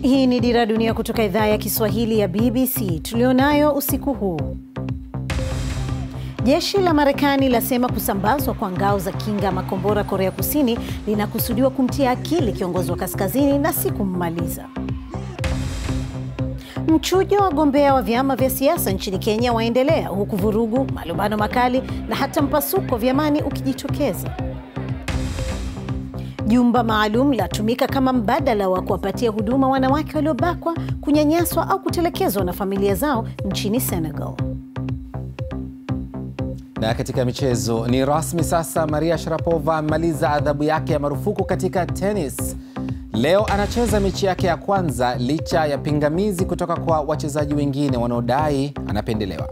Hii ni Dira Dunia kutoka idhaa ya Kiswahili ya BBC. Tulionayo usiku huu. Jeshi la Marekani lasema kusambazwa kwa ngao za kinga makombora Korea Kusini linakusudiwa kumtia akili kiongozi wa kaskazini na si kummaliza. Mchujo wa wagombea wa vyama vya siasa nchini Kenya waendelea, huku vurugu, malumbano makali na hata mpasuko vyamani ukijitokeza. Jumba maalum latumika kama mbadala wa kuwapatia huduma wanawake waliobakwa, kunyanyaswa au kutelekezwa na familia zao nchini Senegal. Na katika michezo, ni rasmi sasa, Maria Sharapova amaliza adhabu yake ya marufuku katika tennis. Leo anacheza mechi yake ya kwanza licha ya pingamizi kutoka kwa wachezaji wengine wanaodai anapendelewa.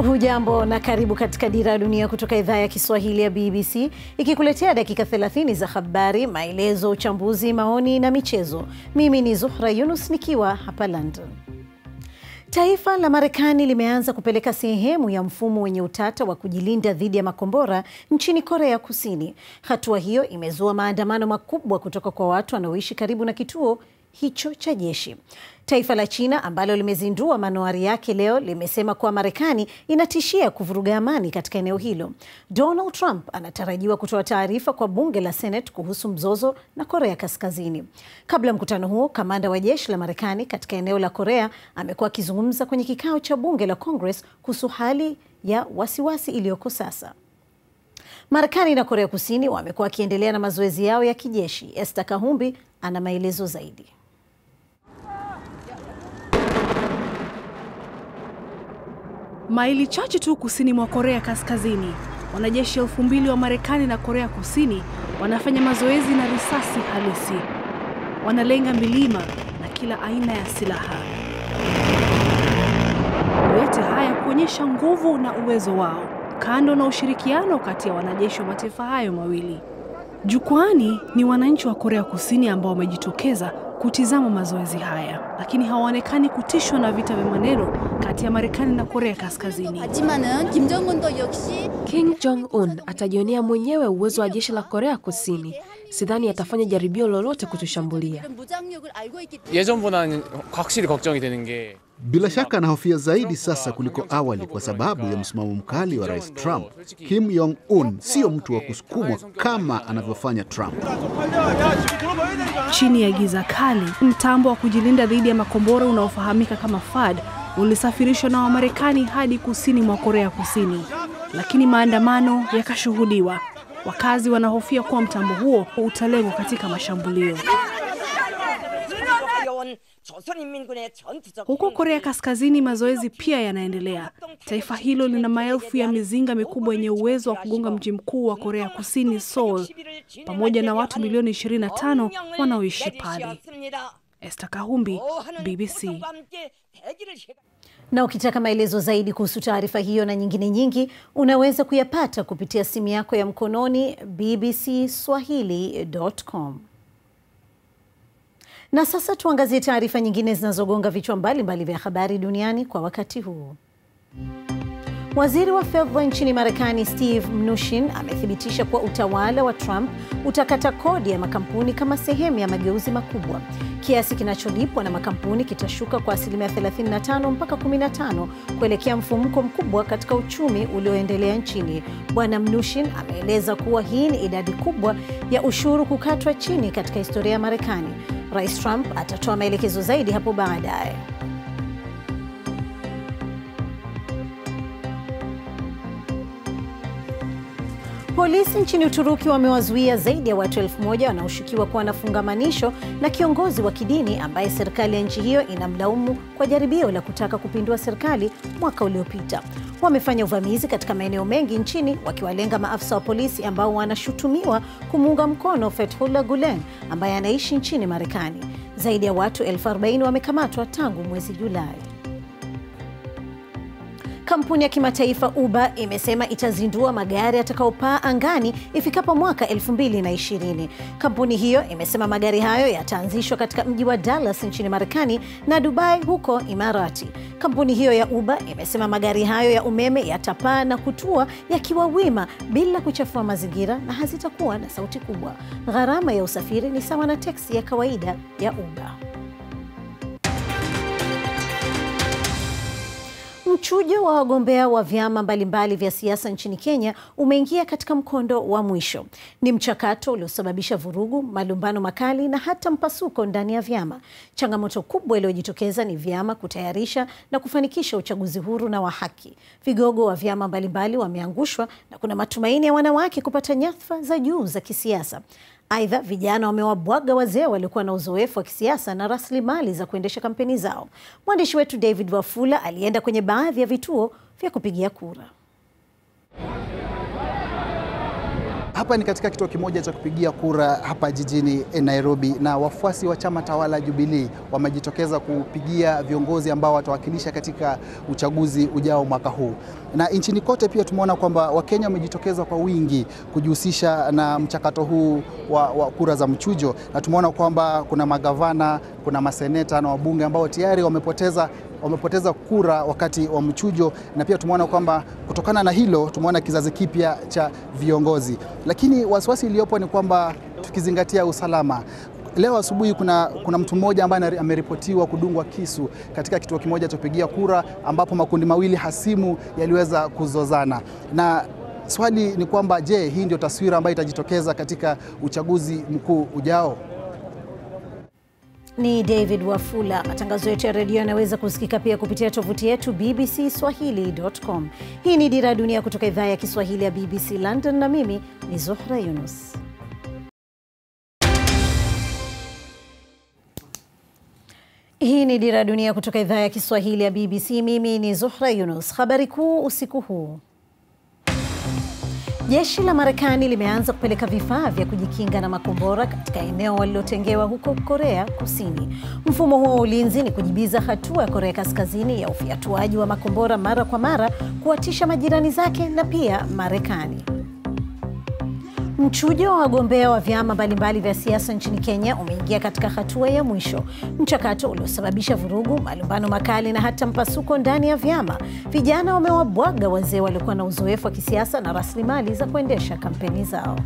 Hujambo na karibu katika Dira Dunia kutoka idhaa ya Kiswahili ya BBC, ikikuletea dakika 30 za habari, maelezo, uchambuzi, maoni na michezo. Mimi ni Zuhra Yunus nikiwa hapa London. Taifa la Marekani limeanza kupeleka sehemu ya mfumo wenye utata wa kujilinda dhidi ya makombora nchini Korea Kusini. Hatua hiyo imezua maandamano makubwa kutoka kwa watu wanaoishi karibu na kituo hicho cha jeshi. Taifa la China ambalo limezindua manuari yake leo limesema kuwa Marekani inatishia kuvuruga amani katika eneo hilo. Donald Trump anatarajiwa kutoa taarifa kwa bunge la Senate kuhusu mzozo na Korea Kaskazini. Kabla mkutano huo, kamanda wa jeshi la Marekani katika eneo la Korea amekuwa akizungumza kwenye kikao cha bunge la Congress kuhusu hali ya wasiwasi iliyoko sasa. Marekani na Korea Kusini wamekuwa wakiendelea na mazoezi yao ya kijeshi. Esther Kahumbi ana maelezo zaidi. Maili chache tu kusini mwa Korea Kaskazini, wanajeshi 2000 wa Marekani na Korea Kusini wanafanya mazoezi na risasi halisi. Wanalenga milima na kila aina ya silaha. Yote haya kuonyesha nguvu na uwezo wao, kando na ushirikiano kati ya wanajeshi wa mataifa hayo mawili. Jukwani ni wananchi wa Korea Kusini ambao wamejitokeza kutizama mazoezi haya, lakini hawaonekani kutishwa na vita vya maneno kati ya Marekani na Korea Kaskazini. Kim Jong-un atajionea mwenyewe uwezo wa jeshi la Korea Kusini. Sidhani atafanya jaribio lolote kutushambulia. Bila shaka anahofia zaidi sasa kuliko awali kwa sababu ya msimamo mkali wa Rais Trump. Kim Jong-un sio mtu wa kusukumwa kama anavyofanya Trump. Chini ya giza kali, mtambo wa kujilinda dhidi ya makombora unaofahamika kama THAAD ulisafirishwa na Wamarekani hadi kusini mwa Korea Kusini, lakini maandamano yakashuhudiwa. Wakazi wanahofia kuwa mtambo huo utalengwa katika mashambulio. Huko Korea Kaskazini mazoezi pia yanaendelea. Taifa hilo lina maelfu ya mizinga mikubwa yenye uwezo wa kugonga mji mkuu wa Korea Kusini, Seoul, pamoja na watu milioni 25 wanaoishi pale. Esther Kahumbi, BBC. Na ukitaka maelezo zaidi kuhusu taarifa hiyo na nyingine nyingi, unaweza kuyapata kupitia simu yako ya mkononi bbcswahili.com. Na sasa tuangazie taarifa nyingine zinazogonga vichwa mbalimbali vya habari duniani kwa wakati huu. Waziri wa fedha nchini Marekani Steve Mnuchin amethibitisha kuwa utawala wa Trump utakata kodi ya makampuni kama sehemu ya mageuzi makubwa. Kiasi kinacholipwa na makampuni kitashuka kwa asilimia 35 mpaka 15 kuelekea mfumuko mkubwa katika uchumi ulioendelea nchini. Bwana Mnuchin ameeleza kuwa hii ni idadi kubwa ya ushuru kukatwa chini katika historia ya Marekani. Rais Trump atatoa maelekezo zaidi hapo baadaye. Polisi nchini Uturuki wamewazuia zaidi ya watu 1000 wanaoshukiwa kuwa na fungamanisho na kiongozi wa kidini ambaye serikali ya nchi hiyo inamlaumu kwa jaribio la kutaka kupindua serikali mwaka uliopita. Wamefanya uvamizi katika maeneo mengi nchini wakiwalenga maafisa wa polisi ambao wanashutumiwa kumuunga mkono Fethullah Gulen ambaye anaishi nchini Marekani. Zaidi ya watu 40,000 wamekamatwa tangu mwezi Julai. Kampuni ya kimataifa Uber imesema itazindua magari yatakayopaa angani ifikapo mwaka 2020. Kampuni hiyo imesema magari hayo yataanzishwa katika mji wa Dallas nchini Marekani na Dubai huko Imarati. Kampuni hiyo ya Uber imesema magari hayo ya umeme yatapaa na kutua yakiwa wima bila kuchafua mazingira na hazitakuwa na sauti kubwa. Gharama ya usafiri ni sawa na teksi ya kawaida ya Uber. Mchujo wa wagombea wa vyama mbalimbali vya siasa nchini Kenya umeingia katika mkondo wa mwisho. Ni mchakato uliosababisha vurugu, malumbano makali na hata mpasuko ndani ya vyama. Changamoto kubwa iliyojitokeza ni vyama kutayarisha na kufanikisha uchaguzi huru na wa haki. Vigogo wa vyama mbalimbali wameangushwa na kuna matumaini ya wanawake kupata nyadhifa za juu za kisiasa. Aidha, vijana wamewabwaga wazee waliokuwa na uzoefu wa kisiasa na rasilimali za kuendesha kampeni zao. Mwandishi wetu David Wafula alienda kwenye baadhi ya vituo vya kupigia kura. Hapa ni katika kituo kimoja cha kupigia kura hapa jijini Nairobi, na wafuasi wa chama tawala Jubilee wamejitokeza kupigia viongozi ambao watawakilisha katika uchaguzi ujao mwaka huu. Na nchini kote pia tumeona kwamba Wakenya wamejitokeza kwa wingi kujihusisha na mchakato huu wa kura za mchujo, na tumeona kwamba kuna magavana, kuna maseneta na wabunge ambao tayari wamepoteza kura wakati wa mchujo, na pia tumeona kwamba kutokana na hilo tumeona kizazi kipya cha viongozi. Lakini wasiwasi iliyopo ni kwamba tukizingatia usalama, leo asubuhi kuna mtu mmoja ambaye ameripotiwa kudungwa kisu katika kituo kimoja cha kupigia kura ambapo makundi mawili hasimu yaliweza kuzozana. Na swali ni kwamba je, hii ndio taswira ambayo itajitokeza katika uchaguzi mkuu ujao? Ni David Wafula. Matangazo yetu ya redio yanaweza kusikika pia kupitia tovuti yetu bbcswahili.com. Hii ni Dira ya Dunia kutoka idhaa ya Kiswahili ya BBC London, na mimi ni Zuhra Yunus. Hii ni Dira ya Dunia kutoka idhaa ya Kiswahili ya BBC. Mimi ni Zuhra Yunus. Habari kuu usiku huu. Jeshi la Marekani limeanza kupeleka vifaa vya kujikinga na makombora katika eneo walilotengewa huko Korea Kusini. Mfumo huo wa ulinzi ni kujibiza hatua ya Korea Kaskazini ya ufiatuaji wa makombora mara kwa mara kuwatisha majirani zake na pia Marekani. Mchujo wa wagombea wa vyama mbalimbali vya siasa nchini Kenya umeingia katika hatua ya mwisho. Mchakato uliosababisha vurugu, malumbano makali na hata mpasuko ndani ya vyama. Vijana wamewabwaga wazee waliokuwa na uzoefu wa kisiasa na rasilimali za kuendesha kampeni zao.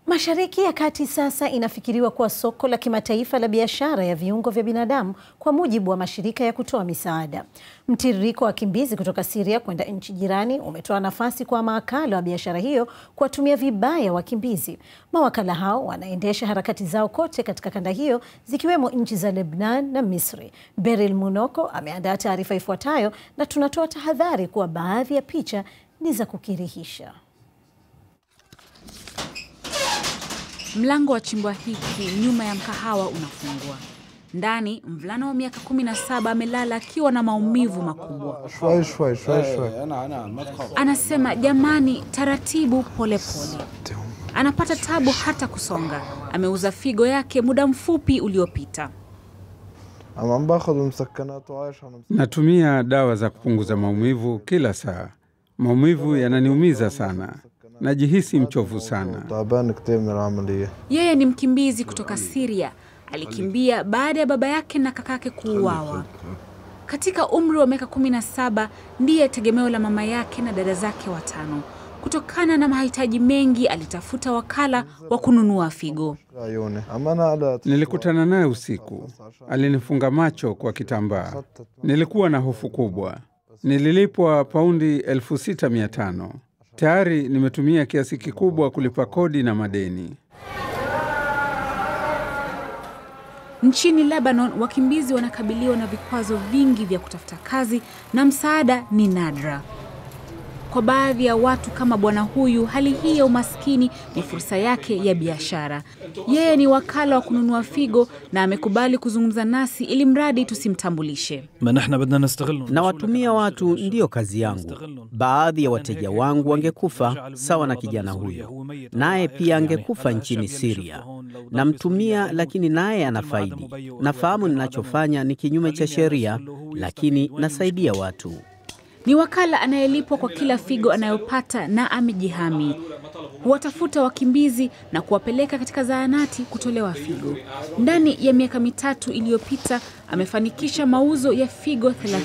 Mashariki ya Kati sasa inafikiriwa kuwa soko la kimataifa la biashara ya viungo vya binadamu, kwa mujibu wa mashirika ya kutoa misaada. Mtiririko wa wakimbizi kutoka Syria kwenda nchi jirani umetoa nafasi kwa mawakala wa biashara hiyo kuwatumia vibaya wakimbizi. Mawakala hao wanaendesha harakati zao kote katika kanda hiyo, zikiwemo nchi za Lebanon na Misri. Beryl Munoko ameandaa taarifa ifuatayo, na tunatoa tahadhari kuwa baadhi ya picha ni za kukirihisha. Mlango wa chumba hiki nyuma ya mkahawa unafungwa. Ndani, mvulana wa miaka 17 amelala akiwa na maumivu makubwa. Anasema, jamani, taratibu, pole pole. Anapata tabu hata kusonga. Ameuza figo yake muda mfupi uliopita. Natumia dawa za kupunguza maumivu kila saa. Maumivu yananiumiza sana. Najihisi mchovu sana. Yeye ni mkimbizi kutoka Syria. Alikimbia baada ya baba yake na kakake kuuawa. Katika umri wa miaka 17 ndiye tegemeo la mama yake na dada zake 5. Kutokana na mahitaji mengi alitafuta wakala wa kununua figo. Nilikutana naye usiku. Alinifunga macho kwa kitambaa. Nilikuwa na hofu kubwa. Nililipwa paundi 6,500. Tayari nimetumia kiasi kikubwa kulipa kodi na madeni. Nchini Lebanon, wakimbizi wanakabiliwa na vikwazo vingi vya kutafuta kazi na msaada ni nadra. kwa baadhi ya watu kama bwana huyu, hali hii ya umaskini ni fursa yake ya biashara. Yeye ni wakala wa kununua figo na amekubali kuzungumza nasi ili mradi tusimtambulishe. Na watumia watu ndiyo kazi yangu. Baadhi ya wateja wangu wangekufa sawa na kijana huyo. Naye pia angekufa nchini Syria. Namtumia lakini naye anafaidi. Nafahamu ninachofanya ni kinyume cha sheria, lakini nasaidia watu. Ni wakala anayelipwa kwa kila figo anayopata na amejihami. Huwatafuta wakimbizi na kuwapeleka katika zahanati kutolewa figo. Ndani ya miaka 3 iliyopita amefanikisha mauzo ya figo 30.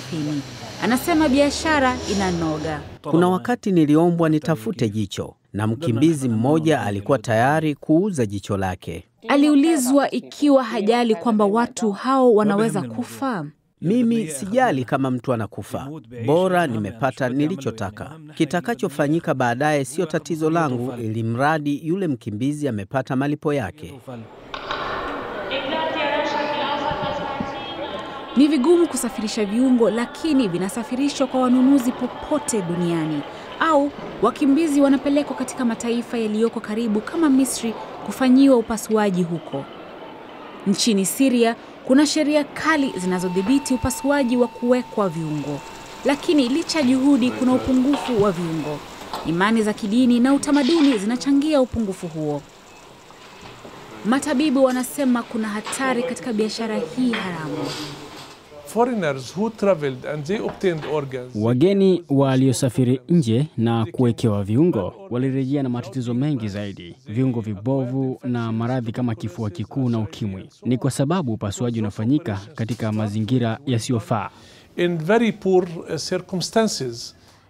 Anasema biashara inanoga. Kuna wakati niliombwa nitafute jicho na mkimbizi mmoja alikuwa tayari kuuza jicho lake. Aliulizwa ikiwa hajali kwamba watu hao wanaweza kufa. Mimi sijali kama mtu anakufa. Bora nimepata nilichotaka. Kitakachofanyika baadaye sio tatizo langu, ili mradi yule mkimbizi amepata malipo yake. Ni vigumu kusafirisha viungo, lakini vinasafirishwa kwa wanunuzi popote duniani. Au wakimbizi wanapelekwa katika mataifa yaliyoko karibu kama Misri kufanyiwa upasuaji huko. Nchini Syria kuna sheria kali zinazodhibiti upasuaji wa kuwekwa viungo. Lakini licha juhudi kuna upungufu wa viungo. Imani za kidini na utamaduni zinachangia upungufu huo. Matabibu wanasema kuna hatari katika biashara hii haramu. Wageni waliosafiri nje na kuwekewa viungo walirejea na matatizo mengi zaidi, viungo vibovu na maradhi kama kifua kikuu na ukimwi. Ni kwa sababu upasuaji unafanyika katika mazingira yasiyofaa.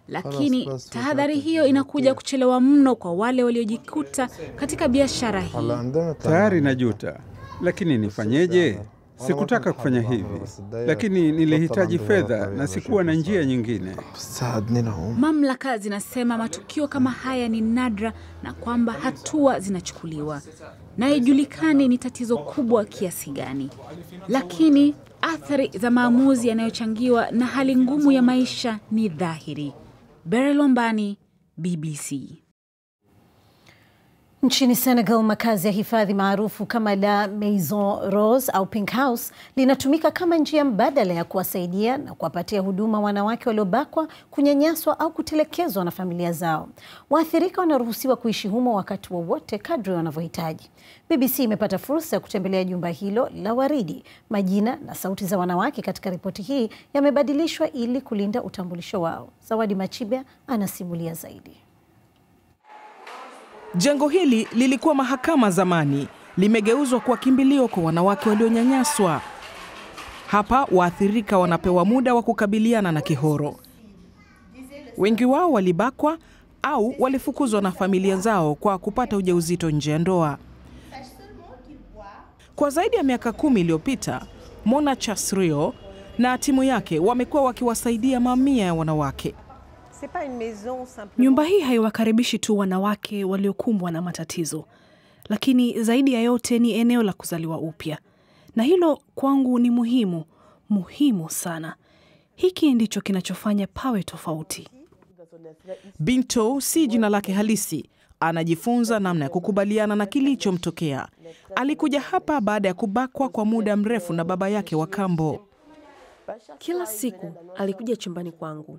Lakini tahadhari hiyo inakuja kuchelewa mno kwa wale waliojikuta katika biashara hii. Tayari najuta, lakini nifanyeje? Sikutaka kufanya hivi, lakini nilihitaji fedha na sikuwa na njia nyingine. Mamlaka zinasema matukio kama haya ni nadra na kwamba hatua zinachukuliwa. Na haijulikani ni tatizo kubwa kiasi gani. Lakini athari za maamuzi yanayochangiwa na hali ngumu ya maisha ni dhahiri. Beryl Lombani, BBC. Nchini Senegal, makazi ya hifadhi maarufu kama La Maison Rose au Pink House linatumika kama njia mbadala ya kuwasaidia na kuwapatia huduma wanawake waliobakwa, kunyanyaswa au kutelekezwa na familia zao. Waathirika wanaruhusiwa kuishi humo wakati wowote kadri wanavyohitaji. BBC imepata fursa ya kutembelea jumba hilo la waridi. Majina na sauti za wanawake katika ripoti hii yamebadilishwa ili kulinda utambulisho wao. Zawadi Machibia anasimulia zaidi. Jengo hili lilikuwa mahakama zamani, limegeuzwa kuwa kimbilio kwa wanawake walionyanyaswa. Hapa waathirika wanapewa muda wa kukabiliana na kihoro. Wengi wao walibakwa au walifukuzwa na familia zao kwa kupata ujauzito nje ya ndoa. Kwa zaidi ya miaka 10 iliyopita, Mona Chasrio na timu yake wamekuwa wakiwasaidia mamia ya wanawake. Nyumba hii haiwakaribishi tu wanawake waliokumbwa na matatizo, lakini zaidi ya yote ni eneo la kuzaliwa upya. Na hilo kwangu ni muhimu sana. Hiki ndicho kinachofanya pawe tofauti. Binto si jina lake halisi. Anajifunza namna ya kukubaliana na kilichomtokea. Alikuja hapa baada ya kubakwa kwa muda mrefu na baba yake wa kambo. Kila siku alikuja chumbani kwangu.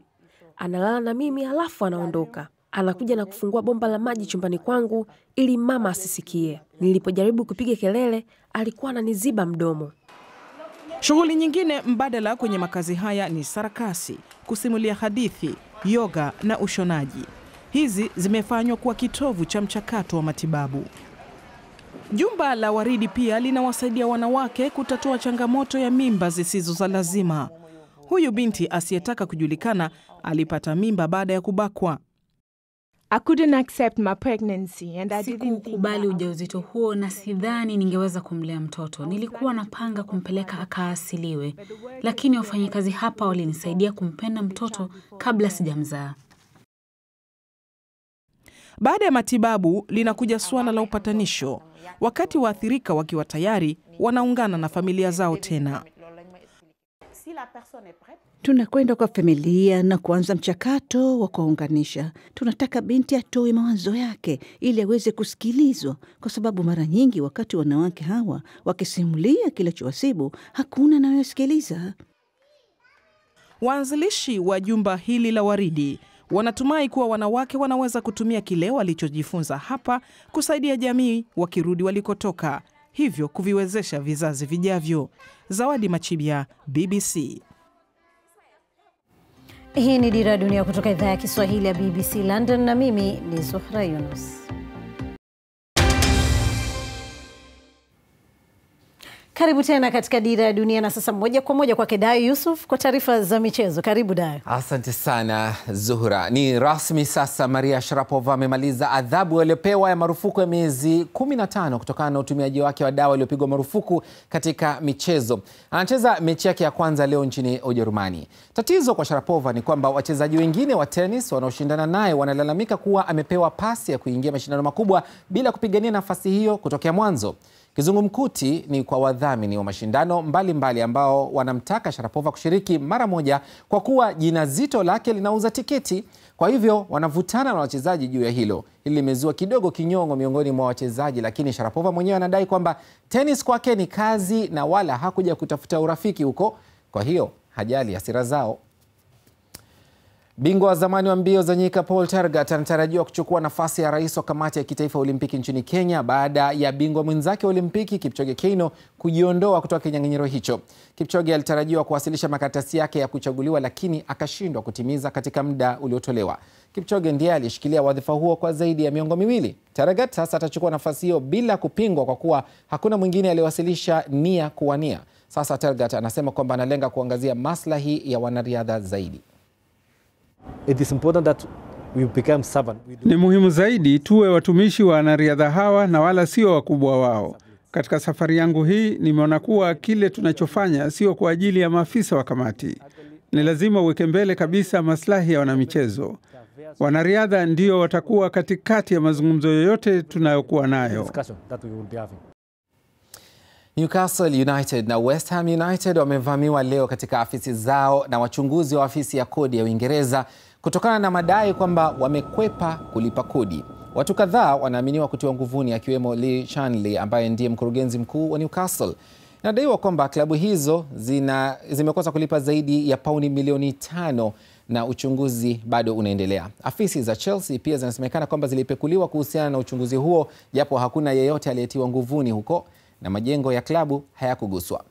Analala na mimi halafu anaondoka. Anakuja na kufungua bomba la maji chumbani kwangu ili mama asisikie. Nilipojaribu kupiga kelele, alikuwa ananiziba mdomo. Shughuli nyingine mbadala kwenye makazi haya ni sarakasi, kusimulia hadithi, yoga na ushonaji. Hizi zimefanywa kuwa kitovu cha mchakato wa matibabu. Jumba la waridi pia linawasaidia wanawake kutatua changamoto ya mimba zisizo za lazima. Huyu binti asiyetaka kujulikana alipata mimba baada ya kubakwa. Sikukubali ujauzito huo na sidhani ningeweza kumlea mtoto. Nilikuwa napanga kumpeleka akaasiliwe, lakini wafanyikazi hapa walinisaidia kumpenda mtoto kabla sijamzaa. Baada ya matibabu linakuja suala la upatanisho. Wakati waathirika wakiwa tayari, wanaungana na familia zao tena. Tunakwenda kwa familia na kuanza mchakato wa kuwaunganisha. Tunataka binti atoe mawazo yake ili aweze kusikilizwa, kwa sababu mara nyingi wakati wanawake hawa wakisimulia kilichowasibu, hakuna anayesikiliza. Waanzilishi wa jumba hili la Waridi wanatumai kuwa wanawake wanaweza kutumia kile walichojifunza hapa kusaidia jamii wakirudi walikotoka, hivyo kuviwezesha vizazi vijavyo. Zawadi Machibia, BBC. Hii ni Dira ya Dunia kutoka idhaa ya Kiswahili ya BBC London, na mimi ni Zuhra Yunus. Karibu tena katika Dira ya Dunia, na sasa moja kwa moja kwake Dayo Yusuf kwa taarifa za michezo. Karibu Dayo. Asante sana Zuhra. Ni rasmi sasa, Maria Sharapova amemaliza adhabu aliyopewa ya marufuku ya miezi 15 kutokana na utumiaji wake wa dawa iliyopigwa marufuku katika michezo. Anacheza mechi yake ya kwanza leo nchini Ujerumani. Tatizo kwa Sharapova ni kwamba wachezaji wengine wa tenis wanaoshindana naye wanalalamika kuwa amepewa pasi ya kuingia mashindano makubwa bila kupigania nafasi hiyo kutokea mwanzo. Kizungumkuti ni kwa wadhamini wa mashindano mbalimbali ambao wanamtaka Sharapova kushiriki mara moja kwa kuwa jina zito lake linauza tiketi. Kwa hivyo wanavutana na wachezaji juu ya hilo. Hili limezua kidogo kinyongo miongoni mwa wachezaji, lakini Sharapova mwenyewe anadai kwamba tenis kwake ni kazi na wala hakuja kutafuta urafiki huko. Kwa hiyo hajali hasira zao. Bingwa wa zamani wa mbio za nyika Paul Tergat anatarajiwa kuchukua nafasi ya rais wa kamati ya kitaifa ya Olimpiki nchini Kenya baada ya bingwa mwenzake wa Olimpiki Kipchoge Keino kujiondoa kutoka kinyang'anyiro hicho. Kipchoge alitarajiwa kuwasilisha makaratasi yake ya kuchaguliwa, lakini akashindwa kutimiza katika muda uliotolewa. Kipchoge ndiye alishikilia wadhifa huo kwa zaidi ya miongo miwili. Tergat sasa atachukua nafasi hiyo bila kupingwa kwa kuwa hakuna mwingine aliyewasilisha nia kuwania. Sasa Tergat anasema kwamba analenga kuangazia maslahi ya wanariadha zaidi. It is important that we become servant. Ni muhimu zaidi tuwe watumishi wa wanariadha hawa na wala sio wakubwa wao. Katika safari yangu hii nimeona kuwa kile tunachofanya sio kwa ajili ya maafisa wa kamati. Ni lazima uweke mbele kabisa maslahi ya wanamichezo. Wanariadha ndio watakuwa katikati ya mazungumzo yoyote tunayokuwa nayo. Newcastle United na West Ham United wamevamiwa leo katika afisi zao na wachunguzi wa afisi ya kodi ya Uingereza kutokana na madai kwamba wamekwepa kulipa kodi. Watu kadhaa wanaaminiwa kutiwa nguvuni, akiwemo Lee Shanley ambaye ndiye mkurugenzi mkuu wa Newcastle. Inadaiwa kwamba klabu hizo zimekosa kulipa zaidi ya pauni milioni 5 na uchunguzi bado unaendelea. Afisi za Chelsea pia zinasemekana kwamba zilipekuliwa kuhusiana na uchunguzi huo, japo hakuna yeyote aliyetiwa nguvuni huko na majengo ya klabu hayakuguswa.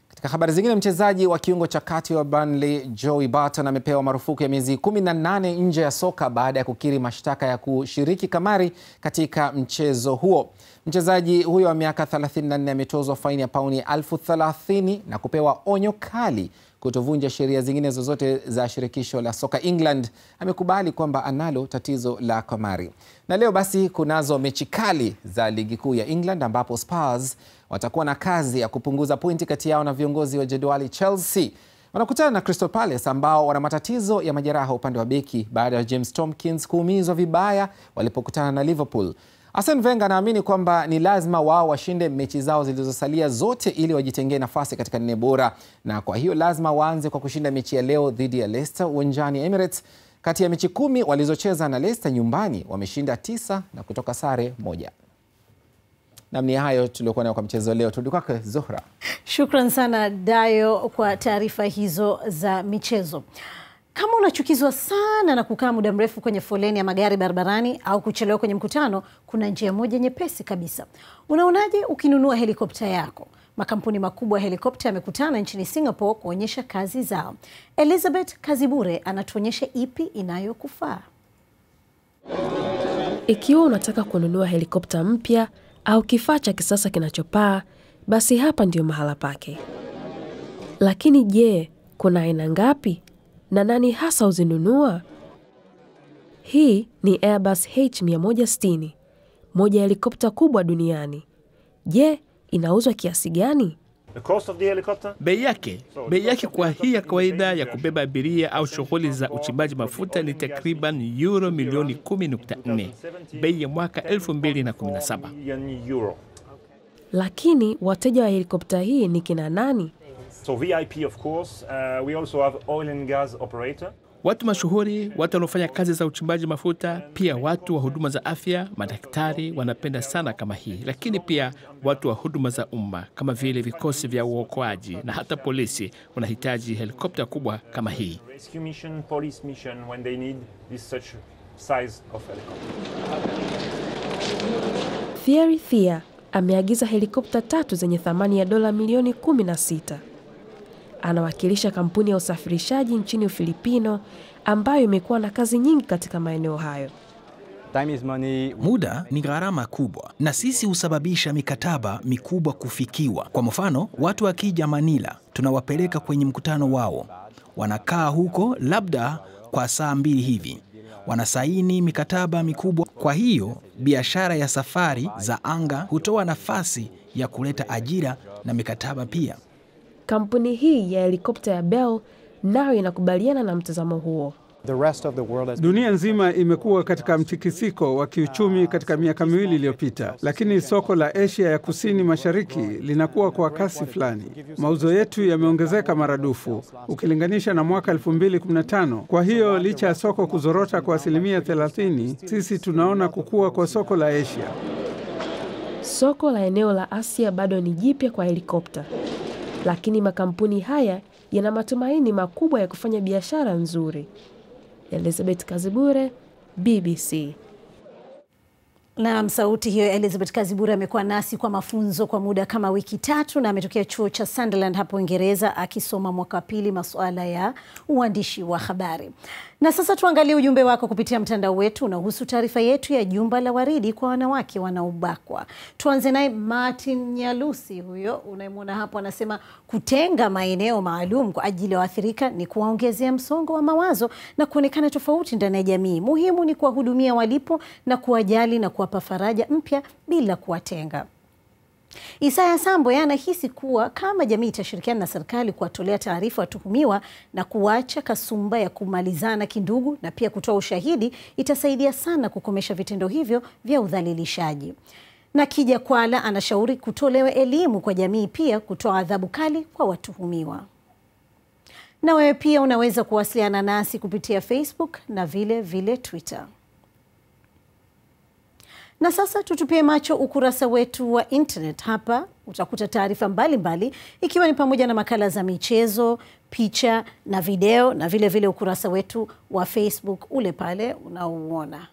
Katika habari zingine, mchezaji wa kiungo cha kati wa Burnley Joey Barton amepewa marufuku ya miezi 18 nje ya soka baada ya kukiri mashtaka ya kushiriki kamari katika mchezo huo. Mchezaji huyo wa miaka 34 ametozwa faini ya pauni 30,000 na kupewa onyo kali kutovunja sheria zingine zozote za shirikisho la soka England. Amekubali kwamba analo tatizo la kamari. Na leo basi kunazo mechi kali za ligi kuu ya England ambapo Spurs watakuwa na kazi ya kupunguza pointi kati yao na viongozi wa jedwali Chelsea. Wanakutana na Crystal Palace ambao wana matatizo ya majeraha upande wa beki baada ya James Tompkins kuumizwa vibaya walipokutana na Liverpool. Arsene Wenger anaamini kwamba ni lazima wao washinde mechi zao zilizosalia zote ili wajitengee nafasi katika 4 bora, na kwa hiyo lazima waanze kwa kushinda mechi ya leo dhidi ya Leicester uwanjani Emirates. Kati ya mechi 10 walizocheza na Leicester nyumbani wameshinda 9 na kutoka sare 1. Na ni hayo tuliokuwa nayo kwa mchezo leo. Turudi kwake Zuhra. Shukran sana Dayo kwa taarifa hizo za michezo. Kama unachukizwa sana na kukaa muda mrefu kwenye foleni ya magari barabarani au kuchelewa kwenye mkutano, kuna njia moja nyepesi kabisa. Unaonaje ukinunua helikopta yako? Makampuni makubwa ya helikopta yamekutana nchini Singapore kuonyesha kazi zao. Elizabeth Kazibure anatuonyesha ipi inayokufaa. Ikiwa unataka kununua helikopta mpya au kifaa cha kisasa kinachopaa, basi hapa ndio mahala pake. Lakini je, kuna aina ngapi? Na nani hasa uzinunua? Hii ni Airbus H160, moja ya helikopta kubwa duniani. Je, inauzwa kiasi gani? Bei yake kwa hii ya kawaida ya kubeba abiria au shughuli za uchimbaji mafuta ni takriban euro milioni 10.4, bei ya mwaka 2017. Lakini wateja wa helikopta hii ni kina nani? So VIP of course, we also have oil and gas operator. Watu mashuhuri, watu wanaofanya kazi za uchimbaji mafuta, pia watu wa huduma za afya, madaktari wanapenda sana kama hii, lakini pia watu wa huduma za umma kama vile vikosi vya uokoaji na hata polisi wanahitaji helikopta kubwa kama hii. Rescue mission, police mission when they need this such size of helicopter. Thierry Thia ameagiza helikopta 3 zenye thamani ya dola milioni 16. Anawakilisha kampuni ya usafirishaji nchini Ufilipino ambayo imekuwa na kazi nyingi katika maeneo hayo. Muda ni gharama kubwa na sisi husababisha mikataba mikubwa kufikiwa. Kwa mfano, watu wakija Manila, tunawapeleka kwenye mkutano wao. Wanakaa huko labda kwa saa 2 hivi. Wanasaini mikataba mikubwa. Kwa hiyo, biashara ya safari za anga hutoa nafasi ya kuleta ajira na mikataba pia. Kampuni hii ya helikopta ya Bell nayo inakubaliana na mtazamo huo. Dunia nzima imekuwa katika mtikisiko wa kiuchumi katika miaka 2 iliyopita, lakini soko la Asia ya Kusini Mashariki linakuwa kwa kasi fulani. Mauzo yetu yameongezeka maradufu ukilinganisha na mwaka 2015. Kwa hiyo licha ya soko kuzorota kwa 30%, sisi tunaona kukua kwa soko la Asia. Soko la eneo la Asia bado ni jipya kwa helikopta, lakini makampuni haya yana matumaini makubwa ya kufanya biashara nzuri. Elizabeth Kazibure, BBC. Na sauti hiyo Elizabeth Kazibure amekuwa nasi kwa mafunzo kwa muda kama wiki 3 na ametokea chuo cha Sunderland hapo Uingereza akisoma mwaka wa 2 masuala ya uandishi wa habari. Na sasa tuangalie ujumbe wako kupitia mtandao wetu unaohusu taarifa yetu ya jumba la waridi kwa wanawake wanaobakwa. Tuanze naye Martin Nyalusi, huyo unayemwona hapo, anasema kutenga maeneo maalum kwa ajili ya waathirika ni kuwaongezea msongo wa mawazo na kuonekana tofauti ndani ya jamii. Muhimu ni kuwahudumia walipo na kuwajali na kuwapa faraja mpya bila kuwatenga. Isaya Sambo anahisi kuwa kama jamii itashirikiana na serikali kuwatolea taarifa watuhumiwa na kuacha kasumba ya kumalizana kindugu na pia kutoa ushahidi, itasaidia sana kukomesha vitendo hivyo vya udhalilishaji. Na Kija Kwala anashauri kutolewe elimu kwa jamii, pia kutoa adhabu kali kwa watuhumiwa. Na wewe pia unaweza kuwasiliana nasi kupitia Facebook na vile Twitter. Na sasa tutupie macho ukurasa wetu wa internet. Hapa utakuta taarifa mbalimbali ikiwa ni pamoja na makala za michezo, picha na video, na vile ukurasa wetu wa Facebook ule pale unaouona.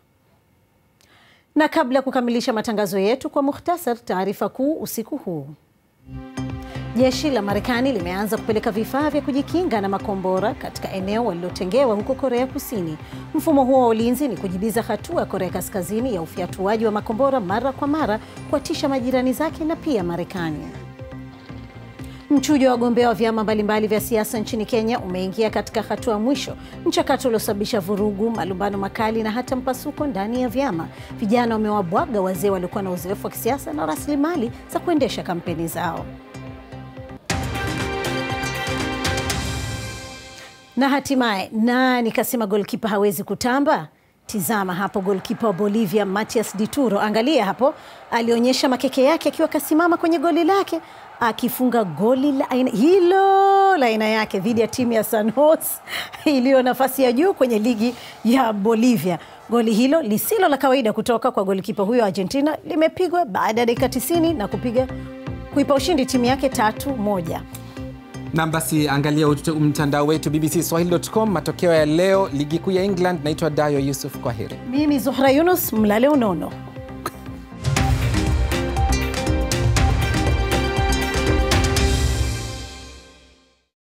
Na kabla ya kukamilisha matangazo yetu, kwa mukhtasar taarifa kuu usiku huu. Jeshi la Marekani limeanza kupeleka vifaa vya kujikinga na makombora katika eneo walilotengewa huko Korea Kusini. Mfumo huo wa ulinzi ni kujibiza hatua ya Korea Kaskazini ya ufiatuaji wa makombora mara kwa mara kuwatisha majirani zake na pia Marekani. Mchujo wa wagombea wa vyama mbalimbali vya siasa nchini Kenya umeingia katika hatua mwisho, mchakato uliosababisha vurugu, malumbano makali na hata mpasuko ndani ya vyama. Vijana wamewabwaga wazee waliokuwa na uzoefu wa kisiasa na rasilimali za kuendesha kampeni zao. Na hatimaye, nikasema goalkeeper hawezi kutamba? Tizama hapo goalkeeper wa Bolivia Matias Dituro, angalia hapo, alionyesha makeke yake akiwa kasimama kwenye goli lake akifunga goli la aina yake dhidi ya timu ya San Jose iliyo nafasi ya juu kwenye ligi ya Bolivia. Goli hilo lisilo la kawaida kutoka kwa goalkeeper huyo Argentina limepigwa baada ya dakika 90 na kuipa ushindi timu yake 3-1. Na basi angalia mtandao wetu bbcswahili.com. Matokeo ya leo ligi kuu ya England. Naitwa Dayo Yusuf, kwa heri. Mimi Zuhra Yunus, mlale unono.